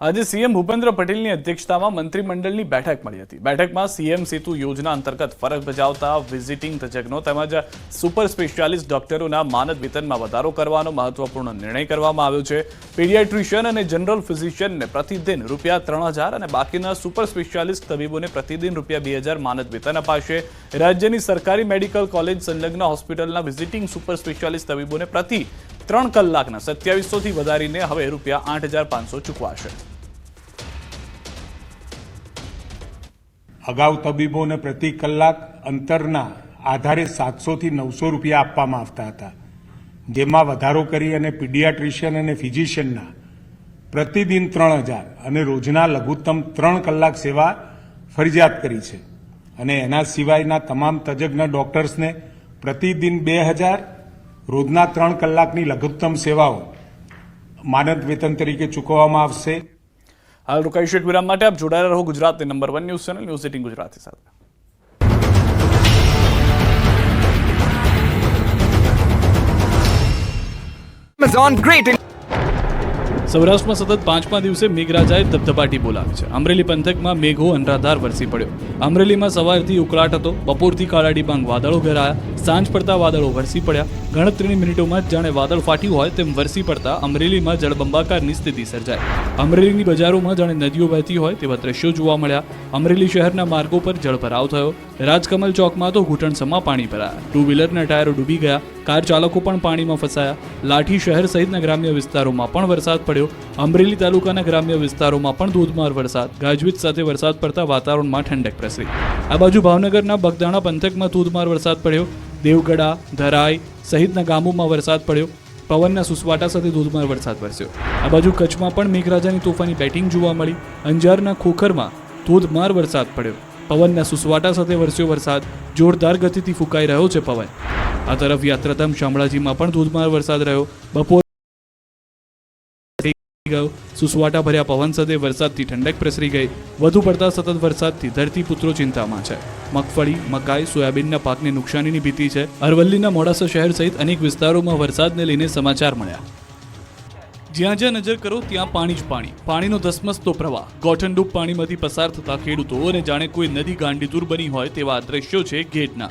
આજે સીએમ ભૂપેન્દ્ર પટેલની અધ્યક્ષતામાં મંત્રીમંડળની બેઠક મળી હતી। બેઠકમાં સીએમ સેતુ યોજના અંતર્ગત ફરજ બજાવતા વિઝિટિંગ તજજ્ઞો તેમજ સુપર સ્પેશિયાલિસ્ટ ડોક્ટરોના માનદ વેતનમાં વધારો કરવાનો મહત્વપૂર્ણ નિર્ણય કરવામાં આવ્યો છે। પીડિયાટ્રિશિયન અને જનરલ ફિઝિશિયનને પ્રતિદિન ₹3000 અને બાકીના સુપર સ્પેશિયાલિસ્ટ તબીબોને પ્રતિદિન ₹2000 માનદ વેતન અપાશે। રાજ્યની સરકારી મેડિકલ કોલેજ સંલગ્ન હોસ્પિટલના વિઝિટિંગ સુપર સ્પેશિયાલિસ્ટ તબીબોને પ્રતિ 3 કલાકના 2700 થી વધારીને હવે ₹8500 ચૂકવાશે। અગાઉ તબીબોને પ્રતિ કલાક અંતરના આધારે 700 થી 900 રૂપિયા આપવામાં આવતા હતા, જેમાં વધારો કરી અને પીડિયાટ્રિશિયન અને ફિઝિશિયનના પ્રતિદિન 3000 અને રોજના લઘુત્તમ 3 કલાક સેવા ફરજિયાત કરી છે। અને એના સિવાયના તમામ તજજ્ઞ ડોક્ટર્સને પ્રતિદિન 2000, રોજના 3 કલાકની લઘુત્તમ સેવાઓ માનદ વેતન તરીકે ચૂકવવામાં આવશે। હાલ રોકાઈશું એક વિરામ માટે। આપ જોડાયેલા રહો ગુજરાતની number 1 news channel news 18 Gujarati સાથે। Amazon Great સૌરાષ્ટ્રમાં સતત 5મા દિવસે મેઘરાજાએ ધબધબાટી બોલાવી છે। અમરેલી પંથકમાં મેઘો અનરાધાર વરસી પડ્યો। અમરેલીમાં સવારથી ઉકળાટ હતો, બપોરથી કાળા ડિબાંગ વાદળો ઘેરાયા, સાંજ પડતા વાદળો વરસી પડ્યા। ગણતરીની મિનિટોમાં જાણે વાદળ ફાટ્યું હોય તેમ વરસી પડતા અમરેલીમાં જળબંબાકારની સ્થિતિ સર્જાઈ। અમરેલીની બજારોમાં જાણે નદીઓ વહેતી હોય તેવા દ્રશ્યો જોવા મળ્યા। અમરેલી શહેરના માર્ગો પર જળભરાવ થયો। રાજકમલ ચોકમાં તો ઘૂંટણસમા પાણી ભરાયા। ટુ વ્હીલરના ટાયરો ડૂબી ગયા, કાર ચાલકો પણ પાણીમાં ફસાયા। લાઠી શહેર સહિતના ગ્રામ્ય વિસ્તારોમાં પણ વરસાદ પડ્યો। અમરેલી તાલુકાના ગ્રામ્ય વિસ્તારોમાં પણ ધોધમાર વરસાદ, ગાજવીજ સાથે વરસાદ પડતા વાતાવરણમાં ઠંડક પ્રસરી। આ બાજુ ભાવનગરના બગદાણા પંથકમાં ધોધમાર વરસાદ પડ્યો। દેવગડા, ધરાઈ સહિતના ગામોમાં વરસાદ પડ્યો। પવનના સુસવાટા સાથે ધોધમાર વરસાદ વરસ્યો। આ બાજુ કચ્છમાં પણ મેઘરાજાની તોફાની બેટિંગ જોવા મળી। અંજારના ખોખરમાં ધોધમાર વરસાદ પડ્યો। પવનના સુસવાટા સાથે વરસ્યો વરસાદ, જોરદાર ગતિથી ફૂંકાઈ રહ્યો છે પવન। આ તરફ યાત્રાધામ શામળાજીમાં પણ ધોધમાર વરસાદ રહ્યો। બપોર સુસવાટા ભર્યા પવન સાથે વરસાદથી ઠંડક પ્રસરી ગઈ। વધુ પડતા સતત વરસાદથી ધરતીપુત્રો ચિંતામાં છે। મગફળી, મકાઈ, સોયાબીનના પાકને નુકસાનીની ભીતિ છે। અરવલ્લીના મોડાસા શહેર સહિત અનેક વિસ્તારોમાં વરસાદને લઈને સમાચાર મળ્યા। જ્યાં જ્યાં નજર કરો ત્યાં પાણી જ પાણી, પાણીનો ધસમસતો પ્રવાહ। ગોઠણડૂબ પાણીમાંથી પસાર થતા ખેડૂતો અને જાણે કોઈ નદી ગાંડીતુર બની હોય તેવા દ્રશ્યો છે ઘેટના।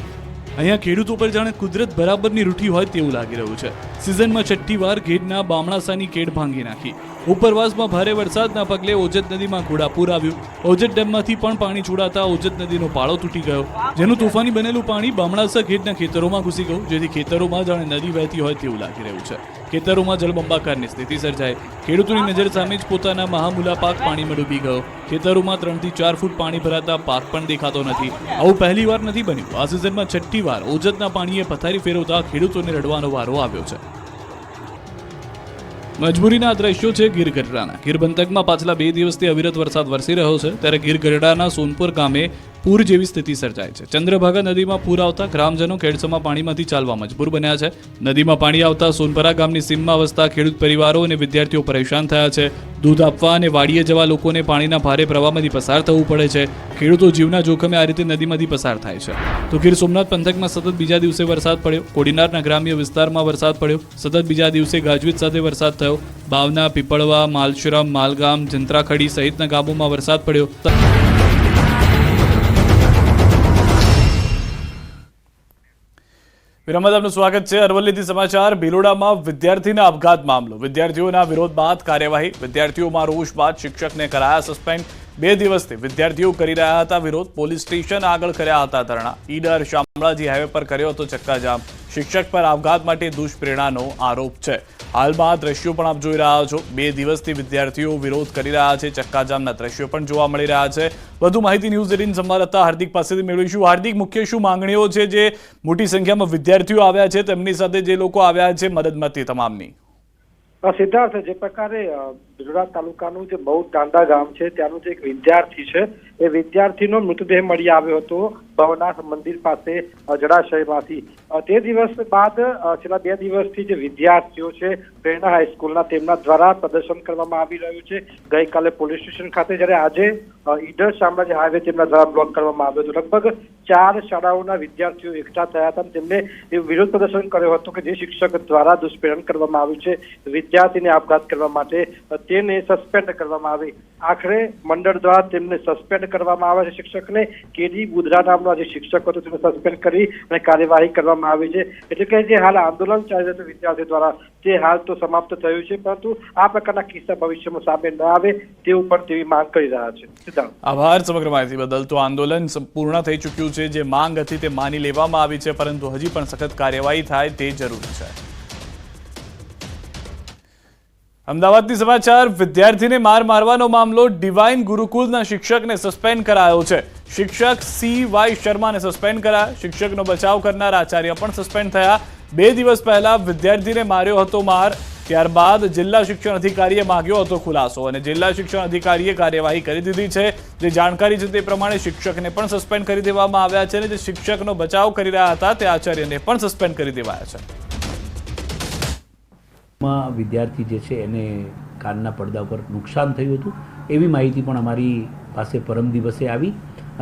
અહીંયા ખેડૂતો પર જાણે કુદરત બરાબરની રૂઠી હોય તેવું લાગી રહ્યું છે। સિઝનમાં 6ઠ્ઠી વાર ઘેડના બામણાસાની કેડ ભાંગી નાખી। ઉપરવાસમાં ભારે વરસાદના પગલે ઓજત નદીમાં ઘોડાપૂર આવ્યું। ઓજત ડેમમાંથી પણ પાણી છોડાતા ઓજત નદીનો પાળો તૂટી ગયો, જેનું તોફાની બનેલું પાણી બામણાસા ઘેડના ખેતરોમાં ઘૂસી ગયું, જેથી ખેતરોમાં જાણે નદી વહેતી હોય તેવું લાગી રહ્યું છે। ખેતરોમાં જળબંબાકારની સ્થિતિ સર્જાઈ। ખેડૂતોની નજર સામે જ પોતાના મહામૂલા પાક પાણીમાં ડૂબી ગયો। ખેતરોમાં 3 થી 4 ફૂટ પાણી ભરાતા પાક પણ દેખાતો નથી। આવું પહેલીવાર નથી બન્યું। આ સિઝનમાં 6ઠ્ઠી વાર ઓજતના પાણીએ પથારી ફેરવતા ખેડૂતોને રડવાનો વારો આવ્યો છે। મજબૂરીના દ્રશ્યો છે ગીર ગઢડાના। ગીર પંથકમાં પાછલા 2 દિવસથી અવિરત વરસાદ વરસી રહ્યો છે, ત્યારે ગીર ગઢડાના સોનપુર ગામે પૂર જેવી સ્થિતિ સર્જાય છે। ચંદ્રભાગા નદીમાં પૂર આવતા ગ્રામજનો ખેડસમા પાણીમાંથી ચાલવા મજબૂર બન્યા છે। નદીમાં પાણી આવતા સોનપરા ગામની સીમમાં વસતા ખેડૂત પરિવારો અને વિદ્યાર્થીઓ પરેશાન થયા છે। દૂધ આપવા અને વાડીએ જવા લોકોને પાણીના ભારે પ્રવાહમાંથી પસાર થવું પડે છે। ખેડૂતો જીવના જોખમે આ રીતે નદીમાંથી પસાર થાય છે। તો ગીર સોમનાથ પંથકમાં સતત બીજા દિવસે વરસાદ પડ્યો। કોડીનારના ગ્રામ્ય વિસ્તારમાં વરસાદ પડ્યો। સતત બીજા દિવસે ગાજવીજ સાથે વરસાદ થયો। બાવના, પીપળવા, માલશ્રમ, માલગામ, જંત્રાખડી સહિતના ગામોમાં વરસાદ પડ્યો। વિરામમાં આપનું સ્વાગત છે। અરવલ્લીથી સમાચાર। ભિલોડામાં વિદ્યાર્થીના આપઘાત મામલો। વિદ્યાર્થીઓના વિરોધ બાદ કાર્યવાહી। વિદ્યાર્થીઓમાં રોષ બાદ શિક્ષકને કરાયા સસ્પેન્ડ। 2 દિવસથી વિદ્યાર્થીઓ કરી રહ્યા હતા વિરોધ। પોલીસ સ્ટેશન આગળ કર્યા હતા ધરણા। ઈડર શામળાજી હાઈવે પર કર્યો હતો ચક્કાજામ। શિક્ષક પર આપઘાત માટે દુષ્પ્રેરણાનો આરોપ છે। હાલમાં દ્રશ્યો પણ આપ જોઈ રહ્યા છો। 2 દિવસથી વિદ્યાર્થીઓ વિરોધ કરી રહ્યા છે। ચક્કાજામના દ્રશ્યો પણ જોવા મળી રહ્યા છે। વધુ માહિતી ન્યૂઝ 18 સંવાદદાતા હાર્દિક પાસેથી મેળવીશું। હાર્દિક, મુખ્ય શું માંગણીઓ છે જે મોટી સંખ્યામાં વિદ્યાર્થીઓ આવ્યા છે, તેમની સાથે જે લોકો આવ્યા છે મદદ માટે તમામની? સિદ્ધાર્થ, જે પ્રકારે ભિલોડા તાલુકાનું જે બહુ ટાંડા ગામ છે ત્યાંનું જે એક વિદ્યાર્થી છે એ વિદ્યાર્થીનો મૃતદેહ મળી આવ્યો હતો ભવનાથ મંદિર પાસે જળાશયમાંથી। તે દિવસ બાદ છેલ્લા 2 દિવસથી જે વિદ્યાર્થીઓ છે પ્રેરણા હાઈસ્કૂલના તેમના દ્વારા પ્રદર્શન કરવામાં આવી રહ્યું છે। ગઈકાલે પોલીસ સ્ટેશન ખાતે, જ્યારે આજે ઈડર શામળાજી હાઈવે તેમના દ્વારા બ્લોક કરવામાં આવ્યો હતો। લગભગ 4 શાળાઓના વિદ્યાર્થીઓ એકઠા થયા હતા અને તેમને વિરોધ પ્રદર્શન કર્યો હતો કે જે શિક્ષક દ્વારા દુષ્પ્રેરણ કરવામાં આવ્યું છે વિદ્યાર્થીને આપઘાત કરવા માટે, તેને સસ્પેન્ડ કરવામાં આવી. આખરે મંડળ દ્વારા તેમને સસ્પેન્ડ કરવામાં આવે છે. શિક્ષકને કેડી બુધરા નામનો જે શિક્ષક હતો તેને સસ્પેન્ડ કરી અને કાર્યવાહી કરવામાં આવી છે. એટલે કે જે હાલ આંદોલન ચાલી રહ્યું વિદ્યાર્થીઓ દ્વારા તે હાલ તો સમાપ્ત થયું છે, પરંતુ આ પ્રકારના કિસ્સા ભવિષ્યમાં સામે ન આવે તેવું પણ તેવી માંગ કરી રહ્યા છે. સિદ્ધાર્થ, આભાર સમગ્ર માહિતી બદલ. તો આંદોલન પૂર્ણ થઈ ચૂક્યું છે. જે માંગ હતી તે માની લેવામાં આવી છે, પરંતુ હજી પણ સખત કાર્યવાહી થાય તે જરૂરી છે. અમદાવાદથી સમાચાર. વિદ્યાર્થીને મારવાનો મામલો. ડિવાઇન ગુરુકુલના શિક્ષકને સસ્પેન્ડ કરાયો છે. શિક્ષક CY શર્માને સસ્પેન્ડ કરાયા. શિક્ષકનો બચાવ કરનાર આચાર્ય પણ સસ્પેન્ડ થયા. 2 દિવસ પહેલા વિદ્યાર્થીને માર્યો હતો માર. ત્યારબાદ જિલ્લા શિક્ષણ અધિકારીએ માંગ્યો હતો ખુલાસો અને જિલ્લા શિક્ષણ અધિકારીએ કાર્યવાહી કરી દીધી છે. જે જાણકારી છે તે પ્રમાણે શિક્ષકને પણ સસ્પેન્ડ કરી દેવામાં આવ્યા છે અને જે શિક્ષકનો બચાવ કરી રહ્યા હતા તે આચાર્યને પણ સસ્પેન્ડ કરી દેવાયા છે. વિદ્યાર્થી જે છે એને કાનના પડદા પર નુકસાન થયું હતું એવી માહિતી પણ અમારી પાસે પરમ દિવસે આવી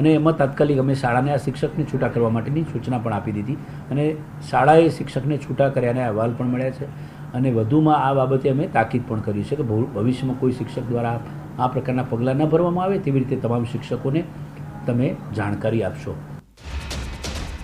અને એમાં તાત્કાલિક અમે શાળાને આ શિક્ષકને છૂટા કરવા માટેની સૂચના પણ આપી દીધી અને શાળાએ શિક્ષકને છૂટા કર્યાને અહેવાલ પણ મળ્યા છે અને વધુમાં આ બાબતે અમે તાકીદ પણ કરી છે કે ભવિષ્યમાં કોઈ શિક્ષક દ્વારા આ પ્રકારના પગલાં ન ભરવામાં આવે તેવી રીતે તમામ શિક્ષકોને તમે જાણકારી આપશો.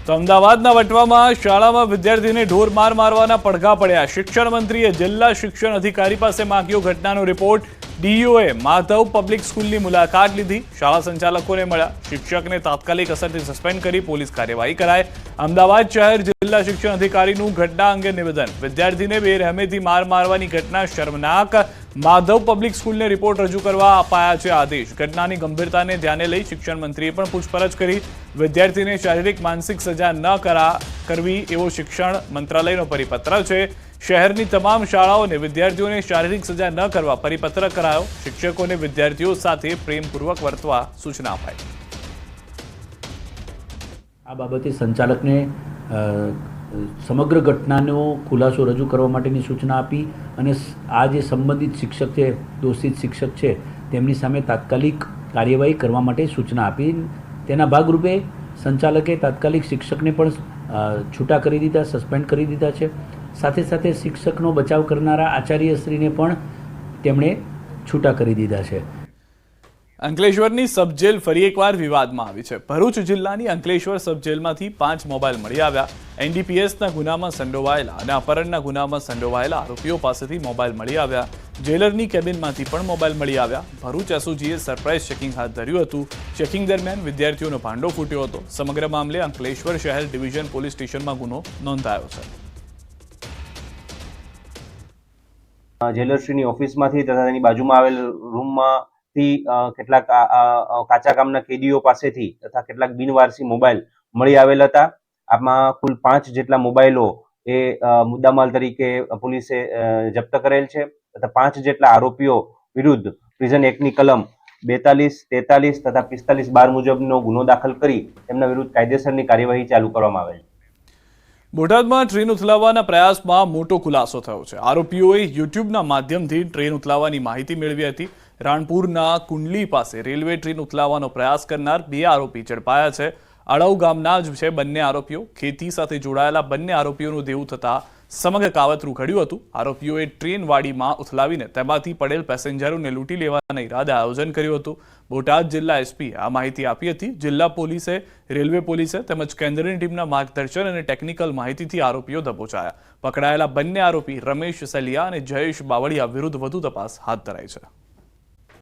તો અમદાવાદના વટવામાં શાળામાં વિદ્યાર્થીને ઢોર મારવાના પડઘા પડ્યા. શિક્ષણ મંત્રીએ જિલ્લા શિક્ષણ અધિકારી પાસે માંગ્યો ઘટનાનો રિપોર્ટ. ડીઈઓએ માધવ પબ્લિક સ્કૂલની મુલાકાત લીધી. શાળા સંચાલકોને મળ્યા. શિક્ષકને તાત્કાલિક અસરથી સસ્પેન્ડ કરી પોલીસ કાર્યવાહી કરાય. અમદાવાદ શહેર જિલ્લા શિક્ષણ અધિકારીનું ઘટના અંગે નિવેદન. વિદ્યાર્થીને બેરહેમેથી મારવાની ઘટના શર્મનાક. માધવ પબ્લિક સ્કૂલને રિપોર્ટ રજૂ કરવા અપાયા છે આદેશ. ઘટનાની ગંભીરતાને ધ્યાને લઈ શિક્ષણ મંત્રીએ પણ પૂછપરછ કરી. વિદ્યાર્થીને શારીરિક માનસિક સજા ન કરવી એવો શિક્ષણ મંત્રાલયનો પરિપત્ર છે. શહેરની તમામ શાળાઓને વિદ્યાર્થીઓને શારીરિક સજા ન કરવા પરિપત્ર કરાયો. શિક્ષકોને વિદ્યાર્થીઓ સાથે પ્રેમપૂર્વક વર્તવા સૂચના અપાઈ. આ બાબતે સંચાલકને સમગ્ર ઘટનાનો ખુલાસો રજૂ કરવા માટેની સૂચના આપી અને આ જે સંબંધિત શિક્ષક છે, દોષિત શિક્ષક છે, તેમની સામે તાત્કાલિક કાર્યવાહી કરવા માટે સૂચના આપી. તેના ભાગરૂપે સંચાલકે તાત્કાલિક શિક્ષકને પણ છૂટા કરી દીધા, સસ્પેન્ડ કરી દીધા છે. સાથે સાથે શિક્ષકનો બચાવ કરનારા આચાર્યશ્રીને પણ તેમણે છૂટા કરી દીધા છે. અંકલેશ્વરની સબજેલ ફરી એકવાર વિવાદમાં આવી છે. ભરૂચ જિલ્લાની અંકલેશ્વર સબજેલમાંથી 5 મોબાઈલ મળી આવ્યા. NDPSના ગુનામાં સંડોવાયેલા અને અપહરણના ગુનામાં સંડોવાયેલા આરોપીઓ પાસેથી મોબાઈલ મળી આવ્યા. જેલરની કેબિનમાંથી પણ મોબાઈલ મળી આવ્યા. ભરૂચ SOGએ સરપ્રાઇઝ ચેકિંગ હાથ ધર્યું હતું. ચેકિંગ દરમિયાન વિદ્યાર્થીઓનો ભાંડો ફૂટ્યો હતો. સમગ્ર મામલે અંકલેશ્વર શહેર ડિવિઝન પોલીસ સ્ટેશનમાં ગુનો નોંધાયો છે. જેલરશ્રીની ઓફિસમાંથી તથા તેની બાજુમાં આવેલ રૂમમાંથી કેટલાક કાચા કામના કેદીઓ પાસેથી તથા કેટલાક બિનવારસી મોબાઈલ મળી આવેલ હતા. આમાં કુલ 5 જેટલા મોબાઈલો એ મુદ્દામાલ તરીકે પોલીસે જપ્ત કરેલ છે તથા 5 જેટલા આરોપીઓ વિરુદ્ધ પ્રિઝન એક્ટની કલમ 42, 43 તથા 45(12) મુજબનો ગુનો દાખલ કરી તેમના વિરુદ્ધ કાયદેસરની કાર્યવાહી ચાલુ કરવામાં આવેલ. બોટાદમાં ટ્રેન ઉથલાવવાના પ્રયાસમાં મોટો ખુલાસો થયો છે. આરોપીઓએ યુટ્યુબના માધ્યમથી ટ્રેન ઉથલાવવાની માહિતી મેળવી હતી. રાણપુરના કુંડલી પાસે રેલવે ટ્રેન ઉથલાવવાનો પ્રયાસ કરનાર 2 આરોપી ઝડપાયા છે. અળવ ગામના જ છે બંને આરોપીઓ. ખેતી સાથે જોડાયેલા બંને આરોપીઓનું દેવું થતા સમગ્ર કાવતરું ઘડ્યું હતું. આરોપીઓએ ટ્રેન વાડીમાં ઉથલાવીને તેમાંથી પડેલ પેસેન્જરોને લૂંટી લેવાના ઈરાદે આયોજન કર્યું હતું. બોટાદ જિલ્લા SP આ માહિતી આપી હતી. જિલ્લા પોલીસે, રેલવે પોલીસે તેમજ કેન્દ્રની ટીમના માર્ગદર્શન અને ટેકનિકલ માહિતીથી આરોપીઓ દબોચાયા. પકડાયેલા બંને આરોપી રમેશ સલિયા અને જયેશ બાવળિયા વિરુદ્ધ વધુ તપાસ હાથ ધરાઈ છે.